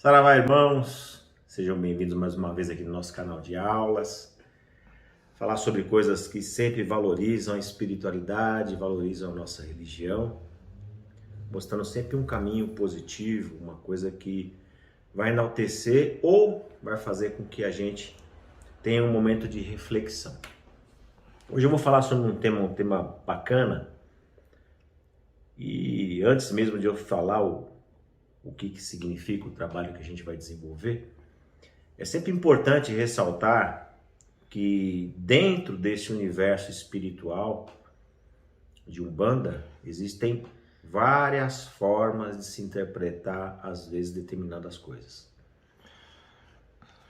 Saravá, irmãos, sejam bem-vindos mais uma vez aqui no nosso canal de aulas. Falar sobre coisas que sempre valorizam a espiritualidade, valorizam a nossa religião, mostrando sempre um caminho positivo, uma coisa que vai enaltecer ou vai fazer com que a gente tenha um momento de reflexão. Hoje eu vou falar sobre um tema bacana, e antes mesmo de eu falar o que significa o trabalho que a gente vai desenvolver, é sempre importante ressaltar que dentro desse universo espiritual de Umbanda existem várias formas de se interpretar, às vezes, determinadas coisas.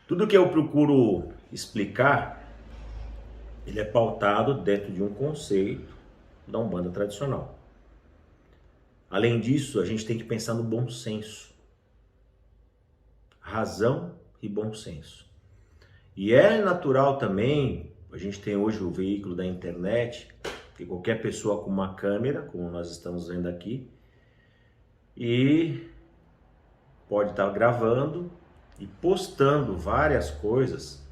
Tudo que eu procuro explicar, ele é pautado dentro de um conceito da Umbanda tradicional. Além disso, a gente tem que pensar no bom senso. Razão e bom senso. E é natural também, a gente tem hoje o veículo da internet, que qualquer pessoa com uma câmera, como nós estamos vendo aqui, e pode estar gravando e postando várias coisas,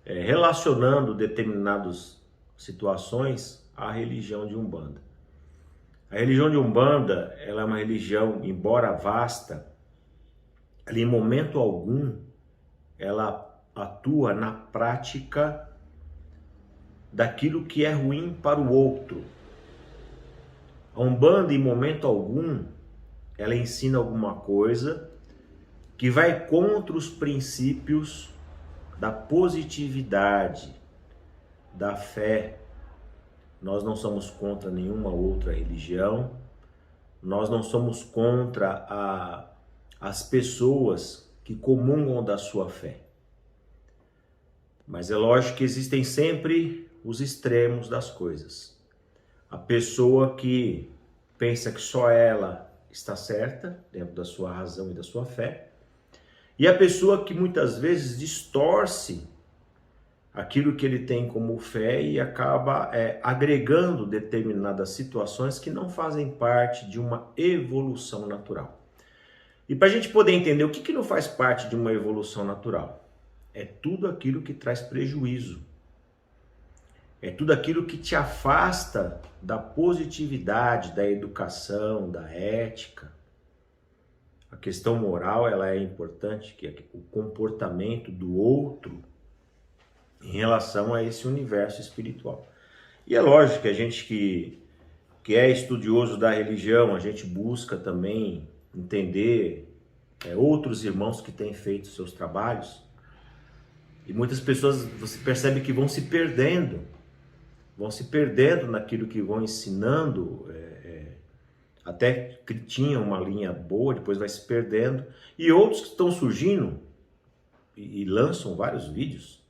relacionando determinadas situações à religião de Umbanda. A religião de Umbanda, ela é uma religião, embora vasta, ela em momento algum, ela atua na prática daquilo que é ruim para o outro. A Umbanda, em momento algum, ela ensina alguma coisa que vai contra os princípios da positividade, da fé. Nós não somos contra nenhuma outra religião, nós não somos contra as pessoas que comungam da sua fé. Mas é lógico que existem sempre os extremos das coisas. A pessoa que pensa que só ela está certa, dentro da sua razão e da sua fé, e a pessoa que muitas vezes distorce aquilo que ele tem como fé e acaba agregando determinadas situações que não fazem parte de uma evolução natural. E para a gente poder entender o que não faz parte de uma evolução natural, é tudo aquilo que traz prejuízo. É tudo aquilo que te afasta da positividade, da educação, da ética. A questão moral, ela é importante, que é o comportamento do outro em relação a esse universo espiritual. E é lógico que a gente que é estudioso da religião, a gente busca também entender outros irmãos que têm feito seus trabalhos. E muitas pessoas, você percebe que vão se perdendo naquilo que vão ensinando, até que tinha uma linha boa, depois vai se perdendo. E outros que estão surgindo e lançam vários vídeos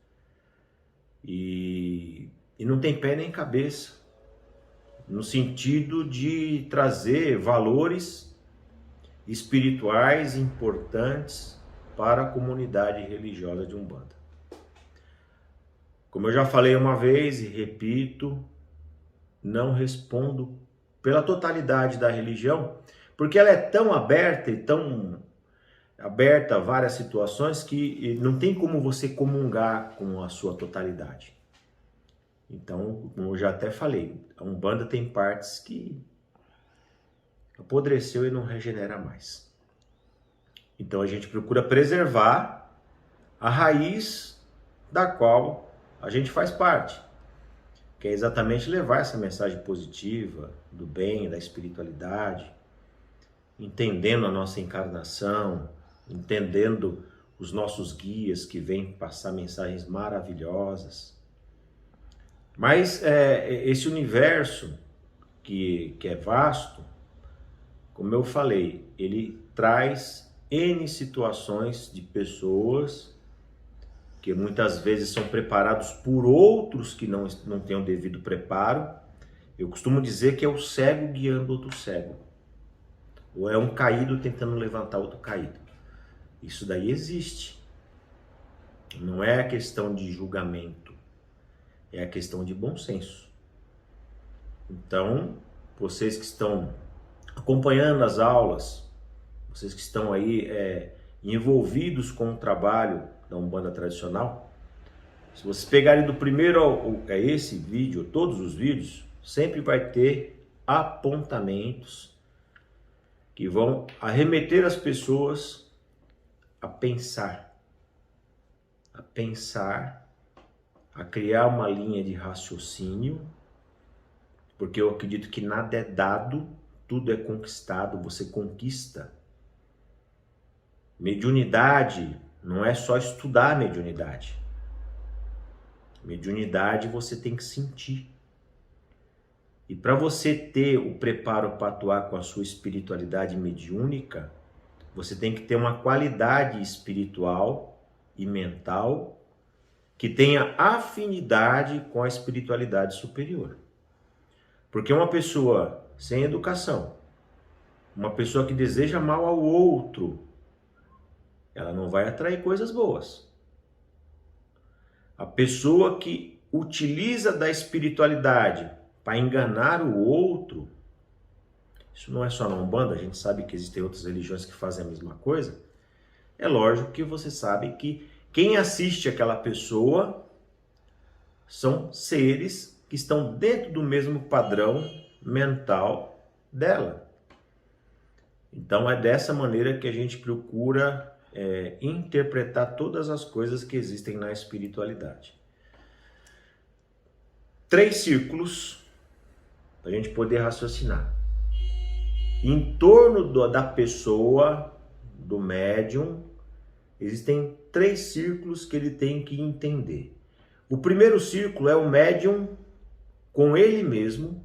e não tem pé nem cabeça, no sentido de trazer valores espirituais importantes para a comunidade religiosa de Umbanda. Como eu já falei uma vez e repito, não respondo pela totalidade da religião, porque ela é tão aberta e tão aberta a várias situações que não tem como você comungar com a sua totalidade. Então, como eu já até falei, a Umbanda tem partes que apodreceu e não regenera mais. Então a gente procura preservar a raiz da qual a gente faz parte, que é exatamente levar essa mensagem positiva, do bem, da espiritualidade, entendendo a nossa encarnação, entendendo os nossos guias que vêm passar mensagens maravilhosas. Mas esse universo que é vasto, como eu falei, ele traz N situações de pessoas que muitas vezes são preparados por outros que não têm o devido preparo. Eu costumo dizer que é o cego guiando outro cego, ou é um caído tentando levantar outro caído. Isso daí existe. Não é a questão de julgamento, é a questão de bom senso. Então, vocês que estão acompanhando as aulas, vocês que estão aí envolvidos com o trabalho da Umbanda tradicional, se vocês pegarem do primeiro a esse vídeo, todos os vídeos, sempre vai ter apontamentos que vão arremeter as pessoas a pensar, a criar uma linha de raciocínio, porque eu acredito que nada é dado, tudo é conquistado, você conquista. Mediunidade não é só estudar a mediunidade. Mediunidade você tem que sentir. E para você ter o preparo para atuar com a sua espiritualidade mediúnica, você tem que ter uma qualidade espiritual e mental que tenha afinidade com a espiritualidade superior. Porque uma pessoa sem educação, uma pessoa que deseja mal ao outro, ela não vai atrair coisas boas. A pessoa que utiliza da espiritualidade para enganar o outro, isso não é só na Umbanda, a gente sabe que existem outras religiões que fazem a mesma coisa. É lógico que você sabe que quem assiste aquela pessoa são seres que estão dentro do mesmo padrão mental dela. Então é dessa maneira que a gente procura interpretar todas as coisas que existem na espiritualidade. 3 círculos para a gente poder raciocinar. Em torno da pessoa, do médium, existem 3 círculos que ele tem que entender. O primeiro círculo é o médium com ele mesmo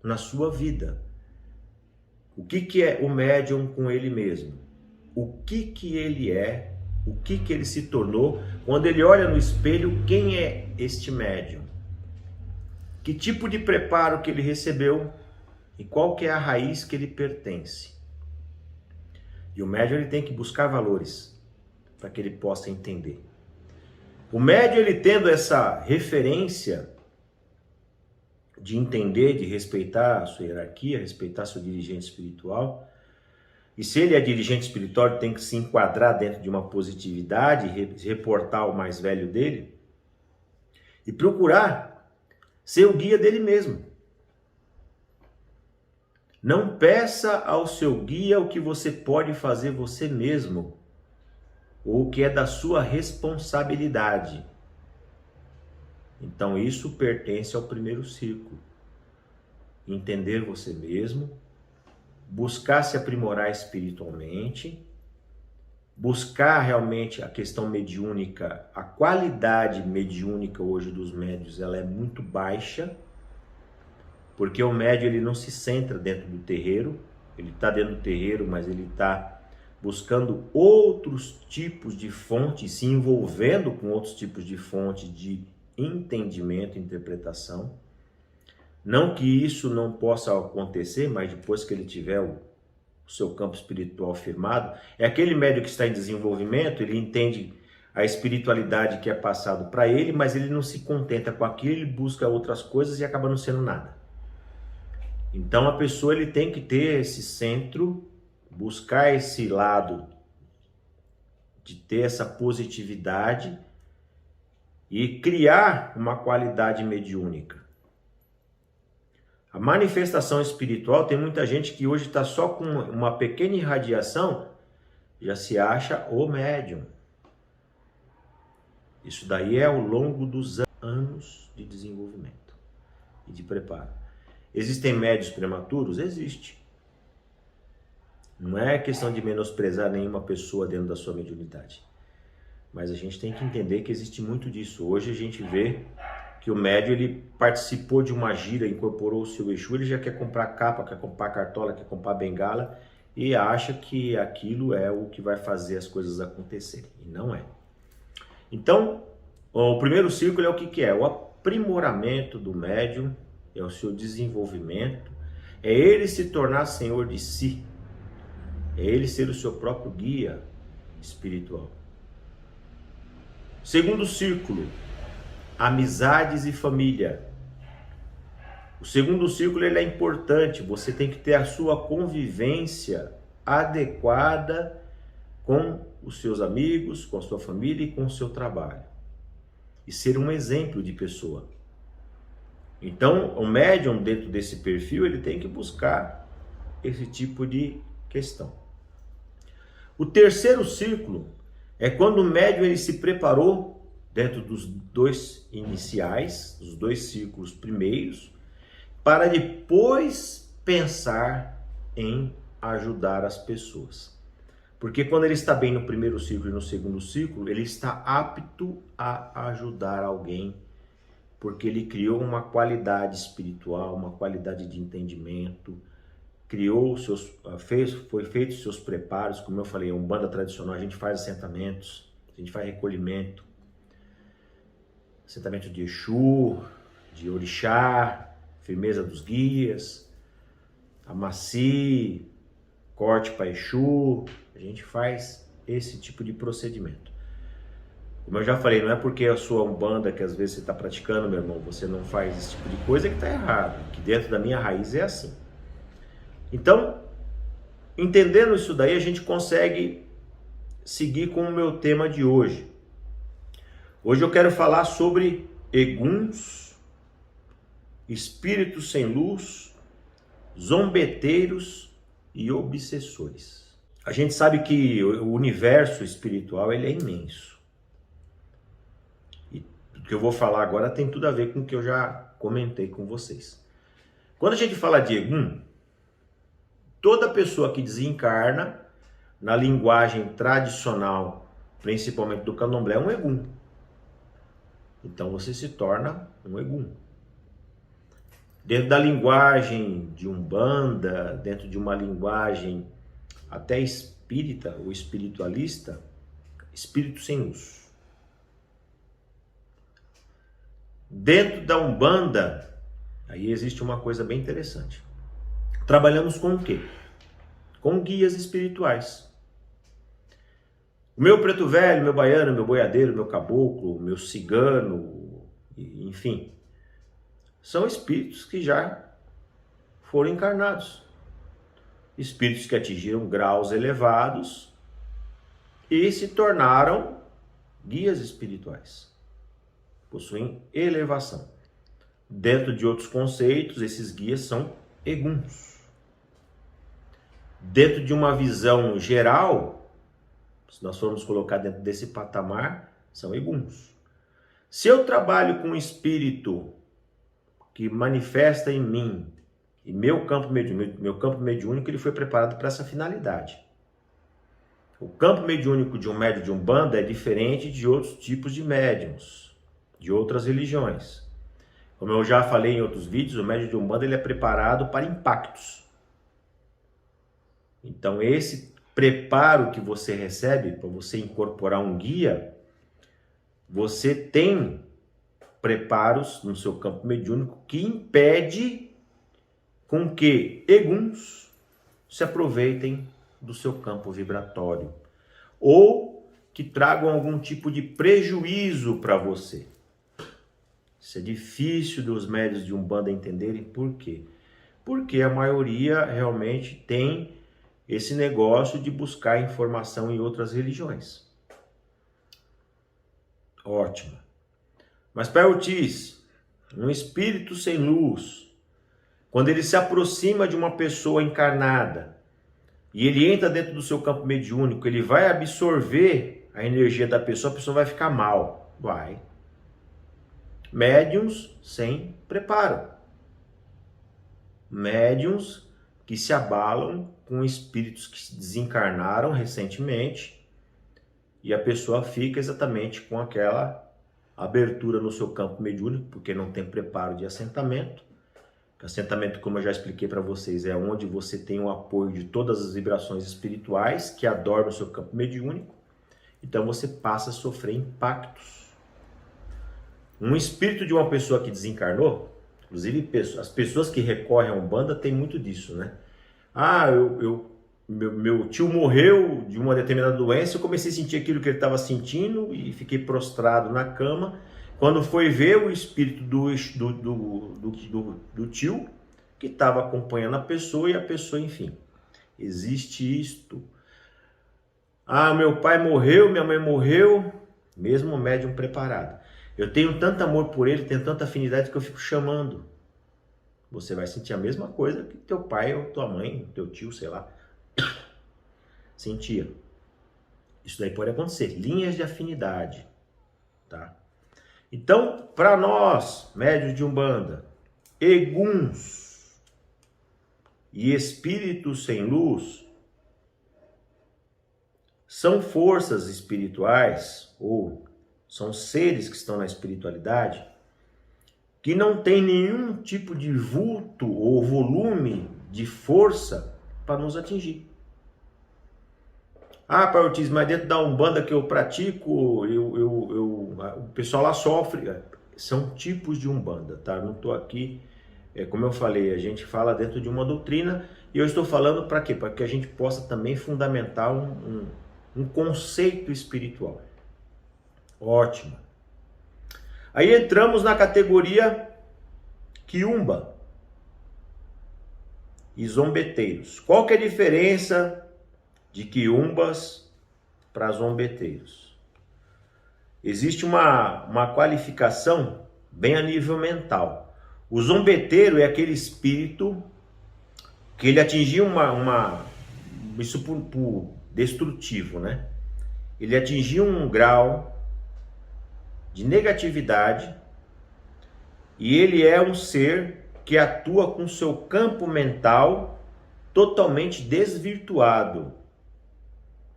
na sua vida. O que é o médium com ele mesmo? O que ele é, o que ele se tornou, quando ele olha no espelho, quem é este médium? Que tipo de preparo que ele recebeu e qual que é a raiz que ele pertence? E o médium ele tem que buscar valores para que ele possa entender. O médium ele tendo essa referência de entender, de respeitar a sua hierarquia, respeitar seu dirigente espiritual. E se ele é dirigente espiritual, ele tem que se enquadrar dentro de uma positividade, reportar o mais velho dele e procurar ser o guia dele mesmo. Não peça ao seu guia o que você pode fazer você mesmo, ou o que é da sua responsabilidade. Então isso pertence ao primeiro círculo. Entender você mesmo, buscar se aprimorar espiritualmente, buscar realmente a questão mediúnica. A qualidade mediúnica hoje dos médiuns ela é muito baixa, porque o médium ele não se centra dentro do terreiro, ele está dentro do terreiro, mas ele está buscando outros tipos de fontes, se envolvendo com outros tipos de fontes de entendimento e interpretação. Não que isso não possa acontecer, mas depois que ele tiver o seu campo espiritual firmado, é aquele médium que está em desenvolvimento, ele entende a espiritualidade que é passado para ele, mas ele não se contenta com aquilo, ele busca outras coisas e acaba não sendo nada. Então a pessoa ele tem que ter esse centro, buscar esse lado de ter essa positividade e criar uma qualidade mediúnica. A manifestação espiritual, tem muita gente que hoje está só com uma pequena irradiação, já se acha o médium. Isso daí é ao longo dos anos de desenvolvimento e de preparo. Existem médiuns prematuros? Existe. Não é questão de menosprezar nenhuma pessoa dentro da sua mediunidade. Mas a gente tem que entender que existe muito disso. Hoje a gente vê que o médium ele participou de uma gira, incorporou o seu Exu, ele já quer comprar capa, quer comprar cartola, quer comprar bengala e acha que aquilo é o que vai fazer as coisas acontecerem. E não é. Então, o primeiro círculo é o que é? O aprimoramento do médium, é o seu desenvolvimento, é ele se tornar senhor de si, é ele ser o seu próprio guia espiritual. Segundo círculo, amizades e família. O segundo círculo ele é importante, você tem que ter a sua convivência adequada com os seus amigos, com a sua família e com o seu trabalho. E ser um exemplo de pessoa. Então, o médium dentro desse perfil, ele tem que buscar esse tipo de questão. O terceiro círculo é quando o médium ele se preparou dentro dos dois iniciais, dos dois círculos primeiros, para depois pensar em ajudar as pessoas. Porque quando ele está bem no primeiro círculo e no segundo círculo, ele está apto a ajudar alguém, porque ele criou uma qualidade espiritual, uma qualidade de entendimento, foi feito os seus preparos, como eu falei, Umbanda tradicional, a gente faz assentamentos, a gente faz recolhimento, assentamento de Exu, de Orixá, firmeza dos guias, amaci, corte para Exu, a gente faz esse tipo de procedimento. Como eu já falei, não é porque a sua Umbanda que às vezes você está praticando, meu irmão, você não faz esse tipo de coisa que está errado, que dentro da minha raiz é assim. Então, entendendo isso daí, a gente consegue seguir com o meu tema de hoje. Hoje eu quero falar sobre eguns, espíritos sem luz, zombeteiros e obsessores. A gente sabe que o universo espiritual ele é imenso. E o que eu vou falar agora tem tudo a ver com o que eu já comentei com vocês. Quando a gente fala de egum, toda pessoa que desencarna, na linguagem tradicional, principalmente do candomblé, é um egum. Então você se torna um egum. Dentro da linguagem de Umbanda, dentro de uma linguagem até espírita ou espiritualista, espírito sem luz. Dentro da Umbanda, aí existe uma coisa bem interessante. Trabalhamos com o quê? Com guias espirituais. O meu preto velho, meu baiano, meu boiadeiro, meu caboclo, meu cigano, enfim, são espíritos que já foram encarnados. Espíritos que atingiram graus elevados e se tornaram guias espirituais. Possuem elevação. Dentro de outros conceitos, esses guias são eguns. Dentro de uma visão geral, se nós formos colocar dentro desse patamar, são eguns. Se eu trabalho com um espírito que manifesta em mim, e meu campo mediúnico ele foi preparado para essa finalidade. O campo mediúnico de um médium de Umbanda é diferente de outros tipos de médiums, de outras religiões. Como eu já falei em outros vídeos, o médium de Umbanda ele é preparado para impactos. Então esse preparo que você recebe para você incorporar um guia, você tem preparos no seu campo mediúnico que impede com que eguns se aproveitem do seu campo vibratório ou que tragam algum tipo de prejuízo para você. Isso é difícil dos médiuns de Umbanda entenderem por quê? Porque a maioria realmente tem esse negócio de buscar informação em outras religiões. Ótimo. Mas Pai Ortiz, um espírito sem luz, quando ele se aproxima de uma pessoa encarnada e ele entra dentro do seu campo mediúnico, ele vai absorver a energia da pessoa, a pessoa vai ficar mal. Vai. Médiuns sem preparo. Médiuns que se abalam com espíritos que se desencarnaram recentemente e a pessoa fica exatamente com aquela abertura no seu campo mediúnico, porque não tem preparo de assentamento. Assentamento, como eu já expliquei para vocês, é onde você tem o apoio de todas as vibrações espirituais que adornam o seu campo mediúnico. Então você passa a sofrer impactos. Um espírito de uma pessoa que desencarnou, inclusive as pessoas que recorrem a Umbanda tem muito disso, né? Meu tio morreu de uma determinada doença, eu comecei a sentir aquilo que ele estava sentindo e fiquei prostrado na cama. Quando foi ver o espírito do tio, que estava acompanhando a pessoa, e a pessoa, enfim, existe isto. Ah, meu pai morreu, minha mãe morreu, mesmo o médium preparado. Eu tenho tanto amor por ele, tenho tanta afinidade que eu fico chamando. Você vai sentir a mesma coisa que teu pai ou tua mãe, teu tio, sei lá, sentia. Isso daí pode acontecer, linhas de afinidade, tá? Então, para nós, médios de Umbanda, eguns e espíritos sem luz são forças espirituais ou são seres que estão na espiritualidade que não tem nenhum tipo de vulto ou volume de força para nos atingir. Ah, Pai Ortiz, mas dentro da Umbanda que eu pratico, o pessoal lá sofre. São tipos de Umbanda, tá? Não estou aqui, como eu falei, a gente fala dentro de uma doutrina e eu estou falando para quê? Para que a gente possa também fundamentar um conceito espiritual. Ótimo. Aí entramos na categoria quiumba e zombeteiros. Qual que é a diferença de quiumbas para zombeteiros? Existe uma qualificação bem a nível mental. O zombeteiro é aquele espírito que ele atingiu isso por destrutivo, né? Ele atingiu um grau de negatividade e ele é um ser que atua com seu campo mental totalmente desvirtuado.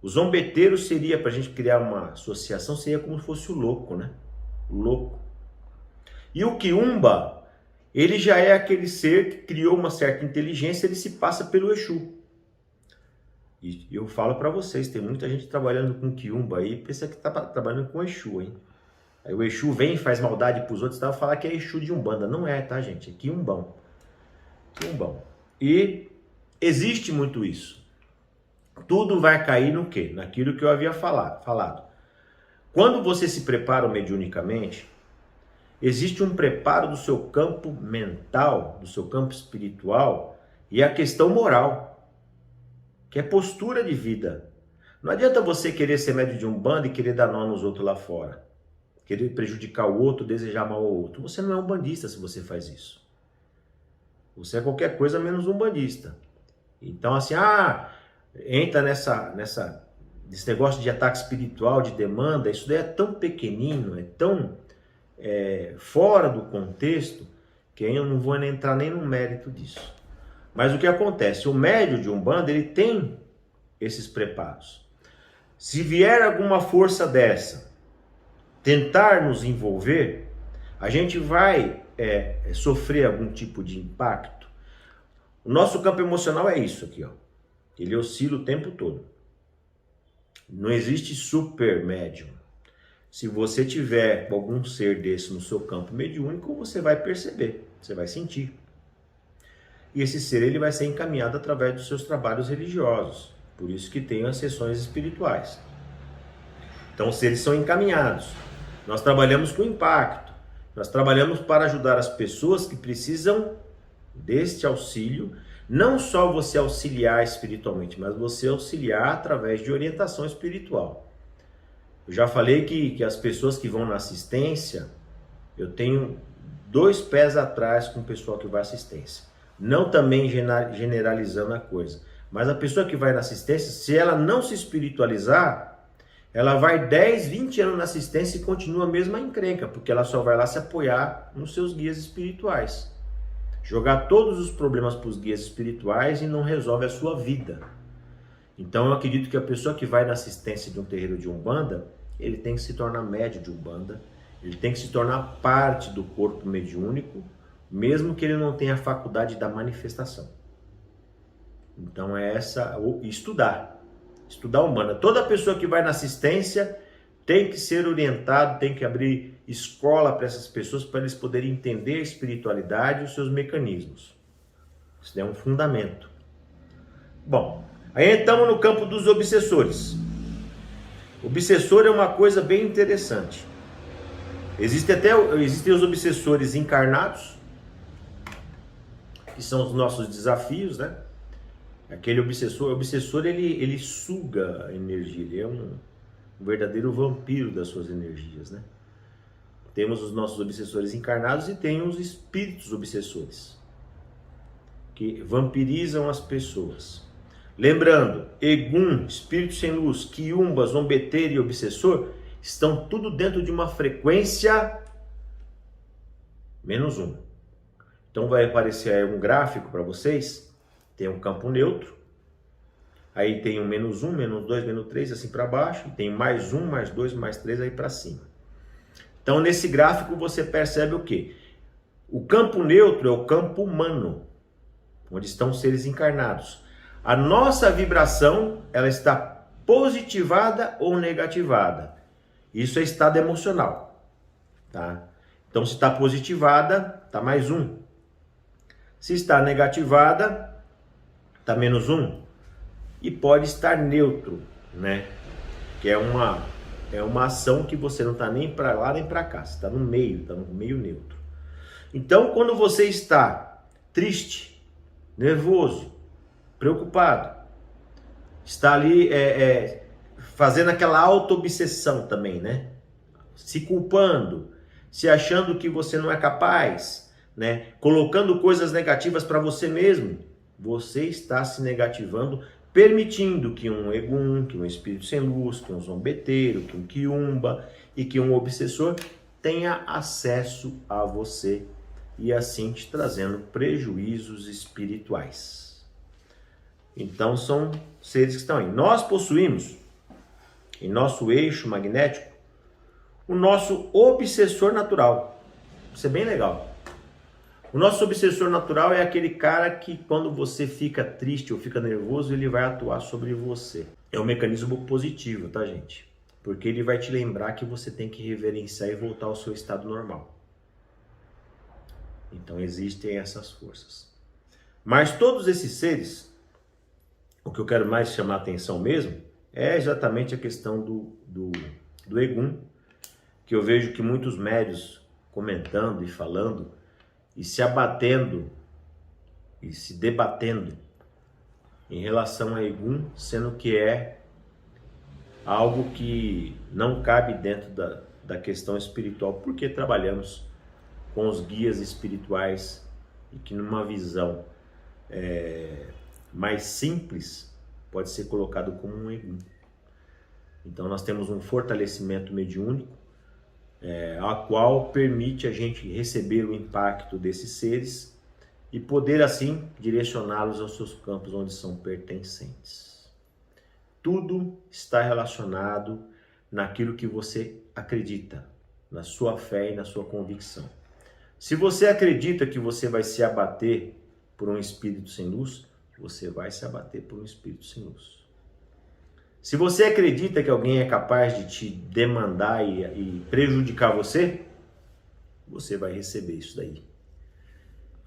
O zombeteiro seria, para a gente criar uma associação, seria como se fosse o louco, né? O louco. E o quiumba, ele já é aquele ser que criou uma certa inteligência, ele se passa pelo Exu. E eu falo para vocês, tem muita gente trabalhando com quiumba aí, pensa que está trabalhando com Exu, hein? Aí o Exu vem e faz maldade para os outros, tá? Falar que é Exu de Umbanda. Não é, tá, gente? É quiumbão. Quiumbão. E existe muito isso. Tudo vai cair no quê? Naquilo que eu havia falado. Quando você se prepara mediunicamente, existe um preparo do seu campo mental, do seu campo espiritual e a questão moral, que é postura de vida. Não adianta você querer ser médium de Umbanda e querer dar nó nos outros lá fora. Querer prejudicar o outro, desejar mal ao outro. Você não é umbandista se você faz isso. Você é qualquer coisa menos umbandista. Então assim, entra nesse negócio de ataque espiritual, de demanda, isso daí é tão pequenino, é tão fora do contexto, que eu não vou entrar nem no mérito disso. Mas o que acontece? O médium de Umbanda, ele tem esses preparos. Se vier alguma força dessa, tentar nos envolver, a gente vai sofrer algum tipo de impacto. O nosso campo emocional é isso aqui, ó. Ele oscila o tempo todo. Não existe super médium. Se você tiver algum ser desse no seu campo mediúnico, você vai perceber, você vai sentir. E esse ser ele vai ser encaminhado através dos seus trabalhos religiosos. Por isso que tem as sessões espirituais. Então os seres são encaminhados. Nós trabalhamos com impacto. Nós trabalhamos para ajudar as pessoas que precisam deste auxílio. Não só você auxiliar espiritualmente, mas você auxiliar através de orientação espiritual. Eu já falei que as pessoas que vão na assistência, eu tenho 2 pés atrás com o pessoal que vai à assistência. Não também generalizando a coisa. Mas a pessoa que vai na assistência, se ela não se espiritualizar, ela vai 10, 20 anos na assistência e continua a mesma encrenca, porque ela só vai lá se apoiar nos seus guias espirituais. Jogar todos os problemas para os guias espirituais e não resolve a sua vida. Então eu acredito que a pessoa que vai na assistência de um terreiro de Umbanda, ele tem que se tornar médium de Umbanda, ele tem que se tornar parte do corpo mediúnico, mesmo que ele não tenha a faculdade da manifestação. Então estudar Umbanda. Toda pessoa que vai na assistência tem que ser orientado, tem que abrir escola para essas pessoas, para eles poderem entender a espiritualidade e os seus mecanismos. Isso é um fundamento. Bom, aí estamos no campo dos obsessores. Obsessor é uma coisa bem interessante. Existem os obsessores encarnados, que são os nossos desafios, né? Aquele obsessor, ele suga a energia, ele é um verdadeiro vampiro das suas energias, né? Temos os nossos obsessores encarnados e tem os espíritos obsessores, que vampirizam as pessoas. Lembrando, Egum, espírito sem luz, quiumba, zombeteiro e obsessor estão tudo dentro de uma frequência -1. Então vai aparecer aí um gráfico para vocês, tem um campo neutro, aí tem um -1, -2, -3, assim para baixo, e tem +1, +2, +3 aí para cima. Então nesse gráfico você percebe o quê? O campo neutro é o campo humano, onde estão os seres encarnados. A nossa vibração, ela está positivada ou negativada. Isso é estado emocional, tá? Então se está positivada, está +1. Se está negativada, está -1. E pode estar neutro, né? Que é uma ação que você não está nem para lá nem para cá. Você está no meio neutro. Então, quando você está triste, nervoso, preocupado, está ali fazendo aquela auto-obsessão também, né? Se culpando, se achando que você não é capaz, né? Colocando coisas negativas para você mesmo, você está se negativando, permitindo que um Egum, que um espírito sem luz, que um zombeteiro, que um quiumba e que um obsessor tenha acesso a você e assim te trazendo prejuízos espirituais. Então são seres que estão aí. Nós possuímos em nosso eixo magnético o nosso obsessor natural. Isso é bem legal. O nosso obsessor natural é aquele cara que quando você fica triste ou fica nervoso, ele vai atuar sobre você. É um mecanismo positivo, tá, gente? Porque ele vai te lembrar que você tem que reverenciar e voltar ao seu estado normal. Então existem essas forças. Mas todos esses seres, o que eu quero mais chamar a atenção mesmo, é exatamente a questão do Egum, que eu vejo que muitos médios comentando e falando, e se abatendo e se debatendo em relação a Egum, sendo que é algo que não cabe dentro da questão espiritual, porque trabalhamos com os guias espirituais e que numa visão mais simples pode ser colocado como um Egum. Então nós temos um fortalecimento mediúnico, a qual permite a gente receber o impacto desses seres e poder assim direcioná-los aos seus campos onde são pertencentes. Tudo está relacionado naquilo que você acredita, na sua fé e na sua convicção. Se você acredita que você vai se abater por um espírito sem luz, você vai se abater por um espírito sem luz. Se você acredita que alguém é capaz de te demandar e prejudicar você, você vai receber isso daí.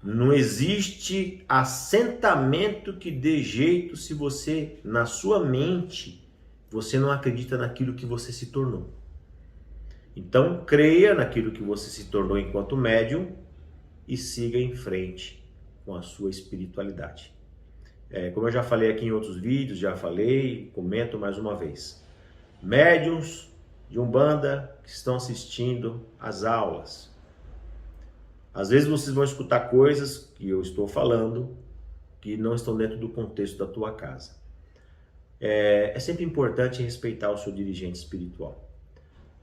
Não existe assentamento que dê jeito se você, na sua mente, você não acredita naquilo que você se tornou. Então, creia naquilo que você se tornou enquanto médium e siga em frente com a sua espiritualidade. Como eu já falei aqui em outros vídeos, comento mais uma vez. Médiuns de Umbanda que estão assistindo às aulas. Às vezes vocês vão escutar coisas que eu estou falando que não estão dentro do contexto da tua casa. É sempre importante respeitar o seu dirigente espiritual.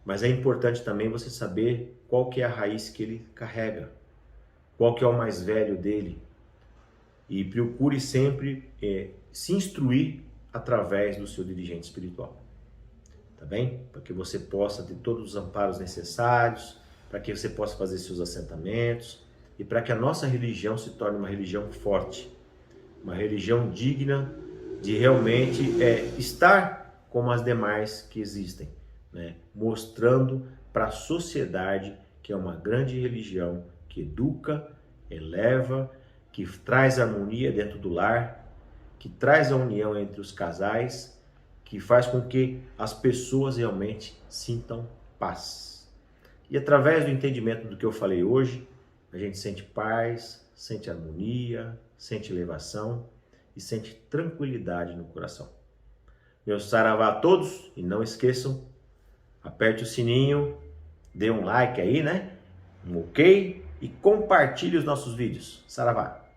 Mas é importante também você saber qual que é a raiz que ele carrega. Qual que é o mais velho dele. E procure sempre se instruir através do seu dirigente espiritual. Tá bem? Para que você possa ter todos os amparos necessários, para que você possa fazer seus assentamentos e para que a nossa religião se torne uma religião forte, uma religião digna de realmente estar como as demais que existem, né? Mostrando para a sociedade que é uma grande religião que educa, eleva, que traz harmonia dentro do lar, que traz a união entre os casais, que faz com que as pessoas realmente sintam paz. E através do entendimento do que eu falei hoje, a gente sente paz, sente harmonia, sente elevação e sente tranquilidade no coração. Meu saravá a todos e não esqueçam, aperte o sininho, dê um like aí, né? Um ok e compartilhe os nossos vídeos. Saravá!